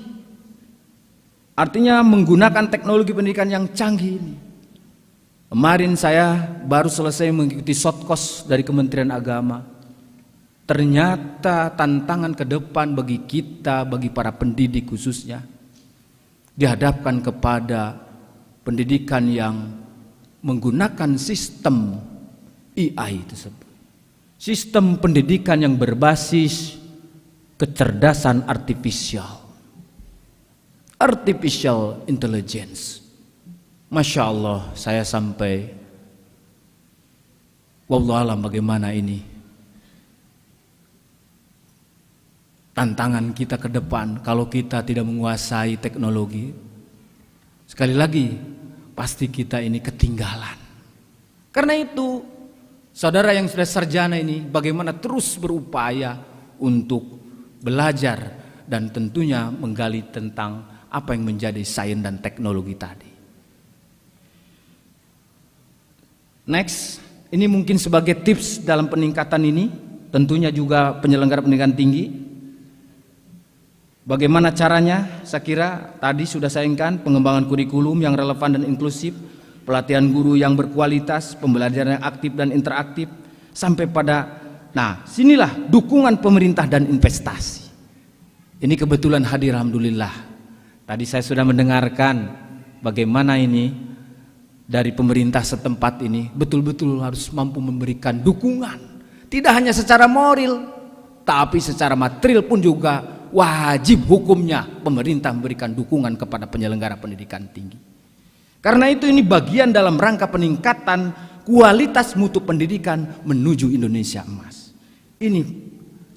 artinya menggunakan teknologi pendidikan yang canggih ini. Kemarin saya baru selesai mengikuti shortcourse dari Kementerian Agama. Ternyata tantangan ke depan bagi kita, bagi para pendidik khususnya, dihadapkan kepada pendidikan yang menggunakan sistem AI tersebut. Sistem pendidikan yang berbasis kecerdasan artificial intelligence. Masya Allah, saya sampai wallahu alam bagaimana ini tantangan kita ke depan kalau kita tidak menguasai teknologi. Sekali lagi, pasti kita ini ketinggalan. Karena itu, saudara yang sudah sarjana ini bagaimana terus berupaya untuk belajar dan tentunya menggali tentang apa yang menjadi sains dan teknologi tadi. Next, ini mungkin sebagai tips dalam peningkatan ini, tentunya juga penyelenggara pendidikan tinggi. Bagaimana caranya? Saya kira tadi sudah saya ingatkan, pengembangan kurikulum yang relevan dan inklusif, pelatihan guru yang berkualitas, pembelajaran yang aktif dan interaktif, sampai pada, nah sinilah dukungan pemerintah dan investasi. Ini kebetulan hadir, alhamdulillah. Tadi saya sudah mendengarkan bagaimana ini dari pemerintah setempat ini betul-betul harus mampu memberikan dukungan. Tidak hanya secara moral, tapi secara material pun juga wajib hukumnya pemerintah memberikan dukungan kepada penyelenggara pendidikan tinggi. Karena itu ini bagian dalam rangka peningkatan kualitas mutu pendidikan menuju Indonesia emas. Ini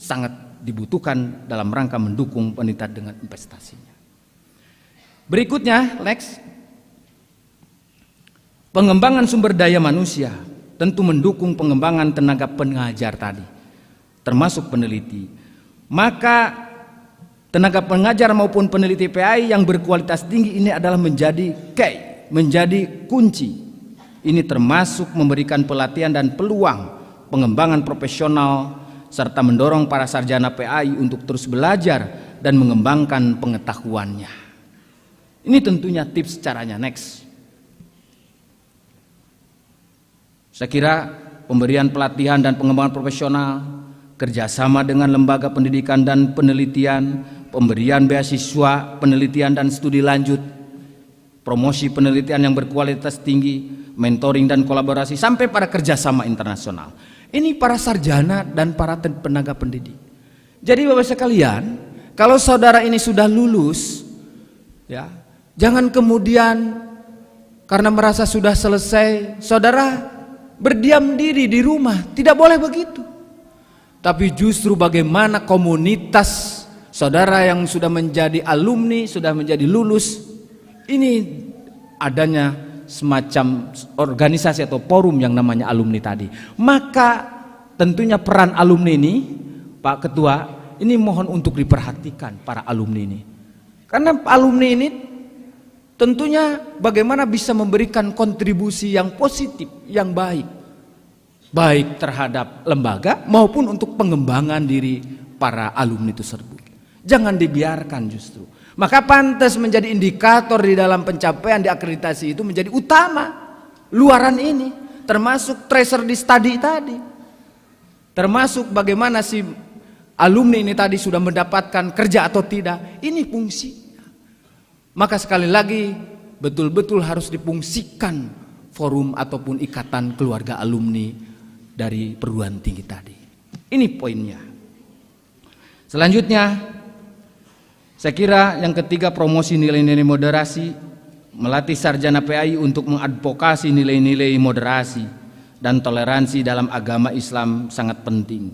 sangat dibutuhkan dalam rangka mendukung pendidikan dengan investasinya. Berikutnya, next. Pengembangan sumber daya manusia tentu mendukung pengembangan tenaga pengajar tadi, termasuk peneliti. Maka tenaga pengajar maupun peneliti PAI yang berkualitas tinggi ini adalah menjadi menjadi kunci. Ini termasuk memberikan pelatihan dan peluang pengembangan profesional serta mendorong para sarjana PAI untuk terus belajar dan mengembangkan pengetahuannya. Ini tentunya tips caranya. Next. Saya kira pemberian pelatihan dan pengembangan profesional, kerjasama dengan lembaga pendidikan dan penelitian, pemberian beasiswa penelitian dan studi lanjut, promosi penelitian yang berkualitas tinggi, mentoring dan kolaborasi, sampai pada kerjasama internasional. Ini para sarjana dan para tenaga pendidik. Jadi Bapak sekalian, kalau saudara ini sudah lulus, ya, jangan kemudian karena merasa sudah selesai, saudara berdiam diri di rumah. Tidak boleh begitu. Tapi justru bagaimana komunitas saudara yang sudah menjadi alumni, sudah menjadi lulus, ini adanya semacam organisasi atau forum yang namanya alumni tadi. Maka tentunya peran alumni ini, Pak Ketua, ini mohon untuk diperhatikan para alumni ini. Karena alumni ini tentunya bagaimana bisa memberikan kontribusi yang positif, yang baik, baik terhadap lembaga maupun untuk pengembangan diri para alumni tersebut. Jangan dibiarkan justru. Maka pantas menjadi indikator di dalam pencapaian di akreditasi itu menjadi utama. Luaran ini termasuk tracer di study tadi. Termasuk bagaimana si alumni ini tadi sudah mendapatkan kerja atau tidak. Ini fungsi. Maka sekali lagi betul-betul harus difungsikan forum ataupun ikatan keluarga alumni dari perguruan tinggi tadi. Ini poinnya. Selanjutnya, saya kira yang ketiga, promosi nilai-nilai moderasi, melatih sarjana PAI untuk mengadvokasi nilai-nilai moderasi dan toleransi dalam agama Islam sangat penting.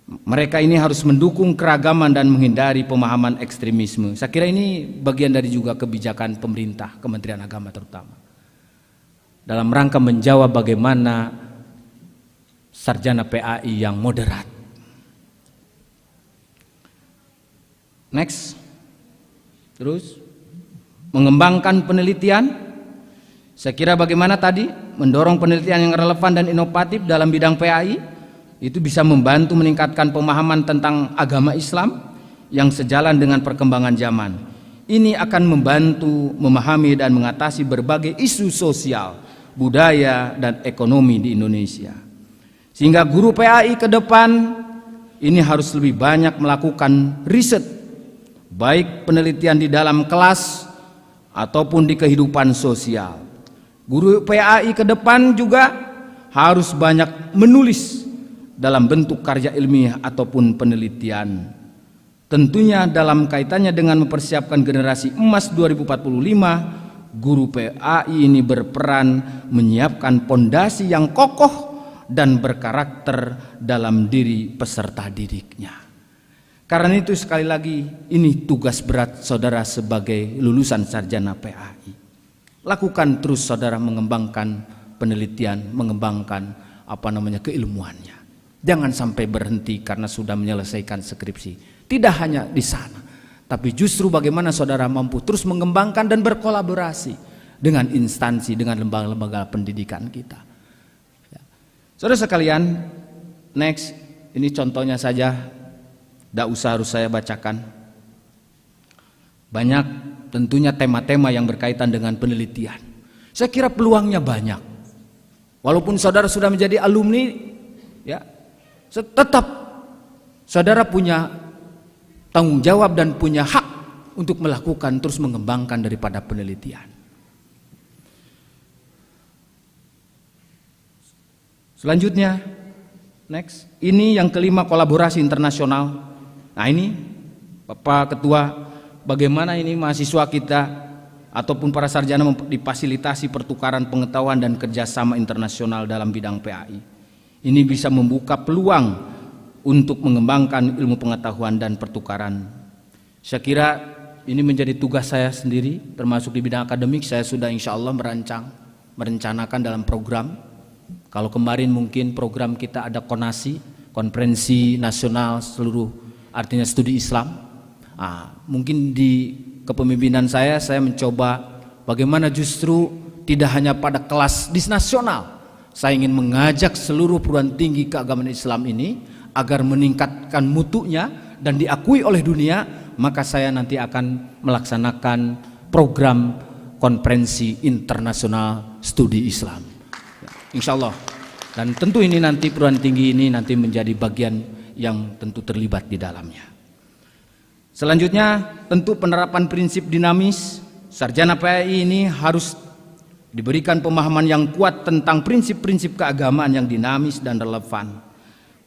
Mereka ini harus mendukung keragaman dan menghindari pemahaman ekstremisme. Saya kira ini bagian dari juga kebijakan pemerintah, Kementerian Agama terutama, dalam rangka menjawab bagaimana sarjana PAI yang moderat. Next. Terus mengembangkan penelitian. Saya kira bagaimana tadi mendorong penelitian yang relevan dan inovatif dalam bidang PAI. Itu bisa membantu meningkatkan pemahaman tentang agama Islam yang sejalan dengan perkembangan zaman. Ini akan membantu memahami dan mengatasi berbagai isu sosial, budaya, dan ekonomi di Indonesia. Sehingga guru PAI ke depan ini harus lebih banyak melakukan riset, baik penelitian di dalam kelas ataupun di kehidupan sosial. Guru PAI ke depan juga harus banyak menulis dalam bentuk karya ilmiah ataupun penelitian. Tentunya dalam kaitannya dengan mempersiapkan generasi emas 2045, guru PAI ini berperan menyiapkan pondasi yang kokoh dan berkarakter dalam diri peserta didiknya. Karena itu sekali lagi ini tugas berat saudara sebagai lulusan sarjana PAI. Lakukan terus saudara mengembangkan penelitian, mengembangkan keilmuannya. Jangan sampai berhenti karena sudah menyelesaikan skripsi. Tidak hanya di sana, tapi justru bagaimana saudara mampu terus mengembangkan dan berkolaborasi dengan instansi, dengan lembaga-lembaga pendidikan kita. Saudara sekalian, next, ini contohnya saja. Tidak usah harus saya bacakan. Banyak tentunya tema-tema yang berkaitan dengan penelitian. Saya kira peluangnya banyak. Walaupun saudara sudah menjadi alumni, ya, tetap saudara punya tanggung jawab dan punya hak untuk melakukan terus mengembangkan daripada penelitian. Selanjutnya, next, ini yang kelima, kolaborasi internasional. Nah ini Bapak Ketua, bagaimana ini mahasiswa kita ataupun para sarjana difasilitasi pertukaran pengetahuan dan kerjasama internasional dalam bidang PAI. Ini bisa membuka peluang untuk mengembangkan ilmu pengetahuan dan pertukaran. Saya kira ini menjadi tugas saya sendiri, termasuk di bidang akademik. Saya sudah insya Allah merencanakan dalam program. Kalau kemarin mungkin program kita ada konasi, konferensi nasional seluruh, artinya studi Islam. Mungkin di kepemimpinan saya mencoba bagaimana justru tidak hanya pada kelas nasional. Saya ingin mengajak seluruh perguruan tinggi keagamaan Islam ini agar meningkatkan mutunya dan diakui oleh dunia. Maka saya nanti akan melaksanakan program konferensi internasional studi Islam, insya Allah. Dan tentu ini nanti perguruan tinggi ini nanti menjadi bagian yang tentu terlibat di dalamnya. Selanjutnya, tentu penerapan prinsip dinamis. Sarjana PAI ini harus diberikan pemahaman yang kuat tentang prinsip-prinsip keagamaan yang dinamis dan relevan.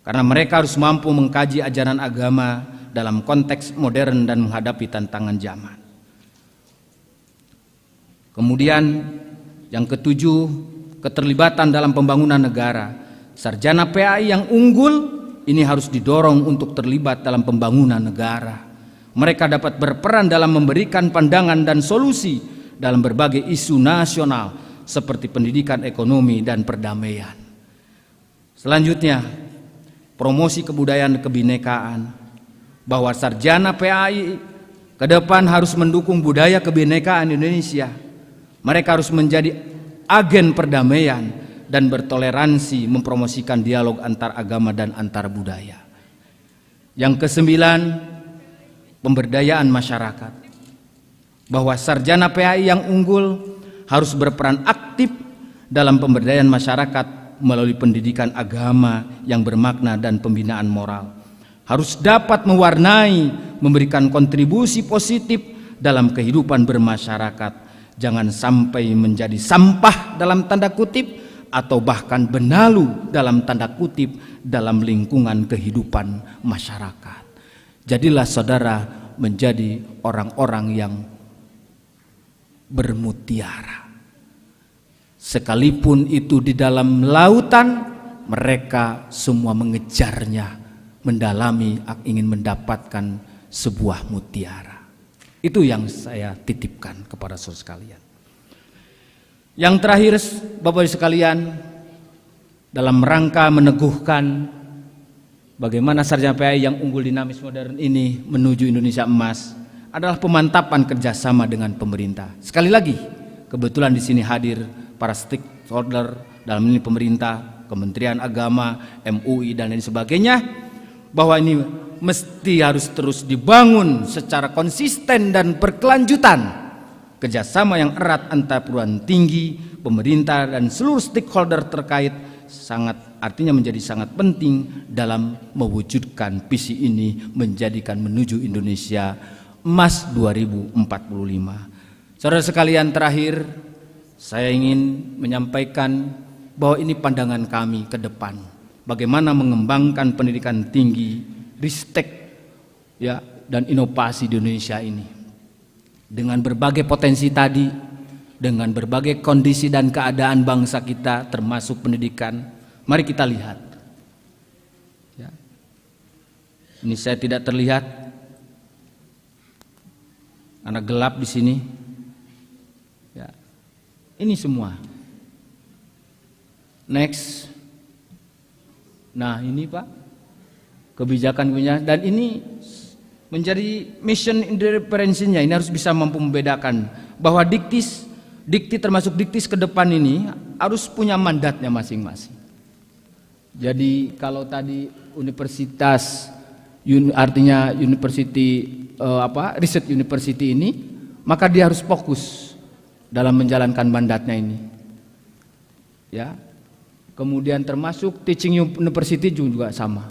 Karena mereka harus mampu mengkaji ajaran agama dalam konteks modern dan menghadapi tantangan zaman. Kemudian yang ketujuh, keterlibatan dalam pembangunan negara. Sarjana PAI yang unggul ini harus didorong untuk terlibat dalam pembangunan negara. Mereka dapat berperan dalam memberikan pandangan dan solusi dalam berbagai isu nasional seperti pendidikan, ekonomi, dan perdamaian. Selanjutnya, promosi kebudayaan dan kebinekaan. Bahwa sarjana PAI ke depan harus mendukung budaya kebinekaan Indonesia. Mereka harus menjadi agen perdamaian dan bertoleransi, mempromosikan dialog antar agama dan antar budaya. Yang kesembilan, pemberdayaan masyarakat. Bahwa sarjana PAI yang unggul harus berperan aktif dalam pemberdayaan masyarakat melalui pendidikan agama yang bermakna dan pembinaan moral. Harus dapat mewarnai, memberikan kontribusi positif dalam kehidupan bermasyarakat. Jangan sampai menjadi sampah dalam tanda kutip atau bahkan benalu dalam tanda kutip dalam lingkungan kehidupan masyarakat. Jadilah saudara menjadi orang-orang yang bermutiara. Sekalipun itu di dalam lautan, mereka semua mengejarnya, mendalami, ingin mendapatkan sebuah mutiara. Itu yang saya titipkan kepada saudara sekalian. Yang terakhir, Bapak Ibu sekalian, dalam rangka meneguhkan bagaimana sarjana PAI yang unggul, dinamis, modern ini menuju Indonesia emas adalah pemantapan kerjasama dengan pemerintah. Sekali lagi, kebetulan di sini hadir para stakeholder dalam ini pemerintah, Kementerian Agama, MUI dan lain sebagainya, bahwa ini mesti harus terus dibangun secara konsisten dan berkelanjutan. Kerjasama yang erat antara perguruan tinggi, pemerintah dan seluruh stakeholder terkait artinya menjadi sangat penting dalam mewujudkan visi ini, menjadikan menuju Indonesia emas 2045. Saudara sekalian, terakhir saya ingin menyampaikan bahwa ini pandangan kami ke depan, bagaimana mengembangkan pendidikan tinggi, ristek, ya, dan inovasi di Indonesia ini. Dengan berbagai potensi tadi, dengan berbagai kondisi dan keadaan bangsa kita termasuk pendidikan, mari kita lihat, ya, Ini saya tidak terlihat, karena gelap di sini. Ya. Ini semua. Next. Nah ini Pak, kebijakan punya, dan ini menjadi mission referensinya. Ini harus bisa mampu membedakan bahwa dikti termasuk diktis ke depan ini harus punya mandatnya masing-masing. Jadi kalau tadi universitas artinya university riset university ini, maka dia harus fokus dalam menjalankan mandatnya ini. Ya. Kemudian termasuk teaching university juga sama.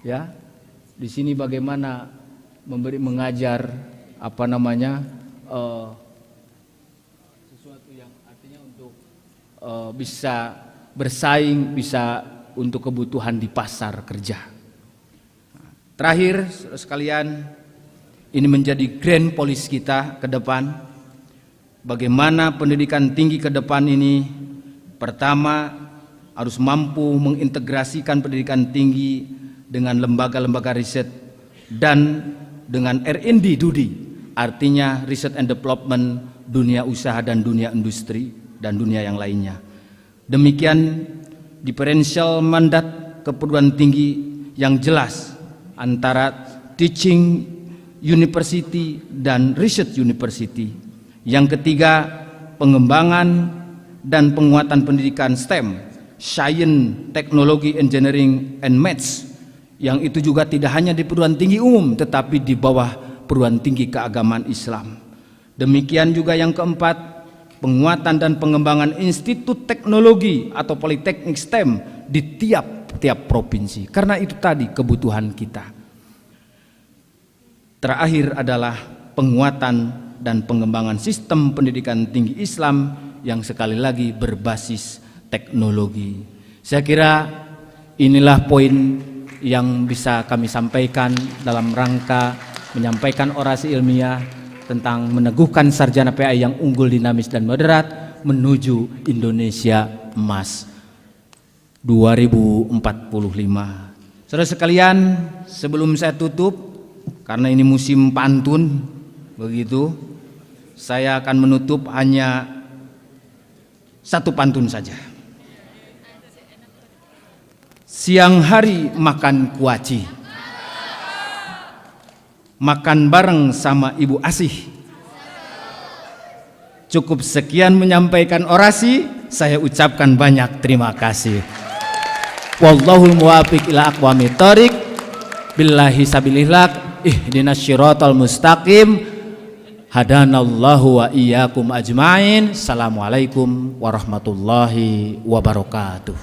Ya. Di sini bagaimana mengajar sesuatu yang artinya untuk bisa bersaing, bisa untuk kebutuhan di pasar kerja. Terakhir, saudara sekalian, ini menjadi grand policy kita ke depan. Bagaimana pendidikan tinggi ke depan ini, pertama harus mampu mengintegrasikan pendidikan tinggi dengan lembaga-lembaga riset dan dengan R&D Dudi, artinya research and development, dunia usaha dan dunia industri dan dunia yang lainnya. Demikian diferensial mandat keperluan tinggi yang jelas antara teaching university dan research university. Yang ketiga, pengembangan dan penguatan pendidikan STEM, Science, Teknologi, Engineering, and Maths, yang itu juga tidak hanya di perguruan tinggi umum tetapi di bawah perguruan tinggi keagamaan Islam. Demikian juga yang keempat, penguatan dan pengembangan institut teknologi atau politeknik STEM di tiap provinsi, karena itu tadi kebutuhan kita. Terakhir adalah penguatan dan pengembangan sistem pendidikan tinggi Islam yang sekali lagi berbasis teknologi. Saya kira inilah poin yang bisa kami sampaikan dalam rangka menyampaikan orasi ilmiah tentang meneguhkan sarjana PAI yang unggul, dinamis, dan moderat menuju Indonesia Emas 2045. Saudara sekalian, sebelum saya tutup, karena ini musim pantun, begitu, saya akan menutup hanya satu pantun saja. Siang hari makan kuaci, makan bareng sama ibu asih. Cukup sekian menyampaikan orasi, saya ucapkan banyak terima kasih. Wallahul muwaffiq ila aqwamit thoriq, billahi sabilillah, ihdinas syiratal mustaqim, hadanallahu wa iyyakum ajmain. Assalamualaikum warahmatullahi wabarakatuh.